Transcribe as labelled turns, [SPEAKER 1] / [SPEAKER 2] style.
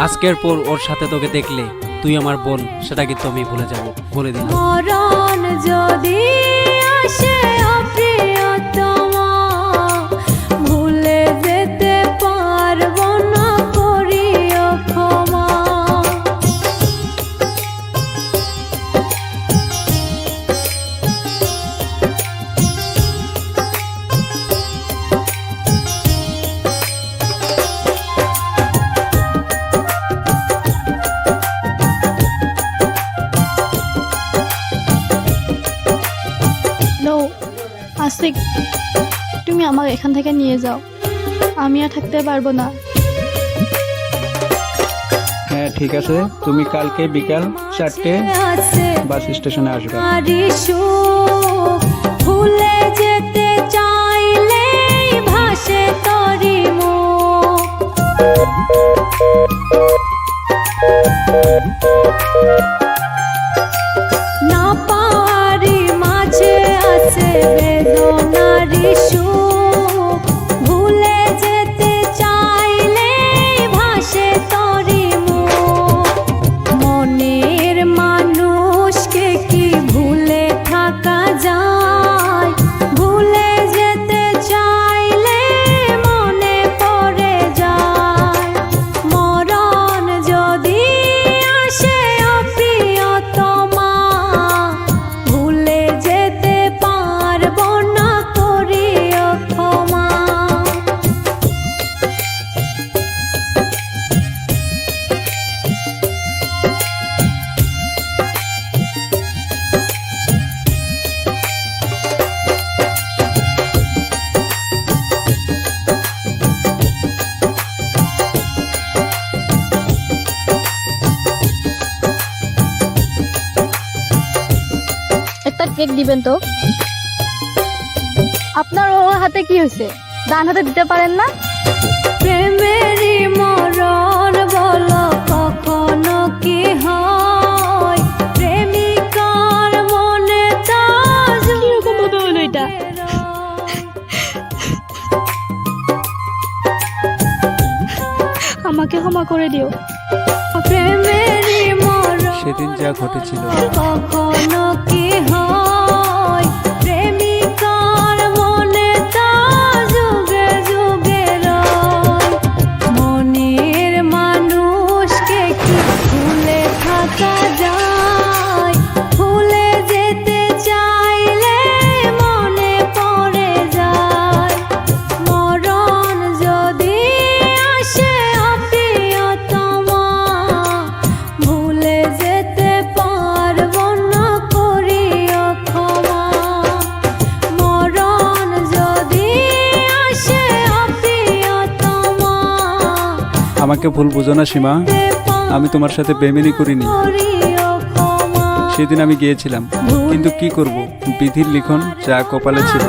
[SPEAKER 1] আজকের পর ওর সাথে তোকে দেখলে তুই আমার বোন, সেটা কিন্তু আমি ভুলে যাব, বলে দিলাম।
[SPEAKER 2] মরণ যদি আসে অপ্রিয়তমা, ভুলে যেতে পারবো না, করিও ক্ষমা।
[SPEAKER 3] আসিক, তুমি আমাকে এখান থেকে নিয়ে যাও, আমি আর থাকতে পারবো না।
[SPEAKER 4] হ্যাঁ ঠিক আছে, তুমি কালকে বিকাল 4টে বাস স্টেশনে আসবে।
[SPEAKER 2] ভুলে যেতে চাইলে ভাসে তরি না পারি মাঝে আছে বেদনারি সুখ, ভুলে যেতে চাইলে ভাসে তরি মনের মানুষকে কি ভুলে থাকা যায়, ভুলে যেতে চাইলে মনে পড়ে যায়। মরণ যদি আসে অপ্রিয়তমা, ভুলে যেতে পারবো না, করিও ক্ষমা।
[SPEAKER 3] একটা কেক দিবেন তো। আপনার ওর হাতে কি হয়েছে, ডান হাতে দিতে পারেন না?
[SPEAKER 2] প্রেমেরই মরণ বলো কখনো কি হয়, প্রেমিকার মনে তাজ
[SPEAKER 3] কিরকম ভাবে হলো এটা? আমাকে ক্ষমা করে দিও।
[SPEAKER 2] প্রেমেরই মরণ
[SPEAKER 4] সেদিন যা ঘটেছিল
[SPEAKER 2] কখনো কি হয়, প্রেমিকার মনে তা যুগে যুগে রয়। মনের মানুষকে কি ভুলে থাকা যায়, ভুলে যেতে চাইলে মনে পড়ে যায়। মরণ যদি আসে অপ্রিয়তমা, ভুলে যেতে পারবো না, করিও ক্ষমা। মরণ যদি আসে অপ্রিয়তমা,
[SPEAKER 4] আমাকে ভুল বুঝো না সীমা, আমি তোমার সাথে বেইমানি করিনি।
[SPEAKER 2] করিও ক্ষমা।
[SPEAKER 4] সেদিন আমি গিয়েছিলাম, কিন্তু কি করব, বিধির লিখন যা কপালে ছিল।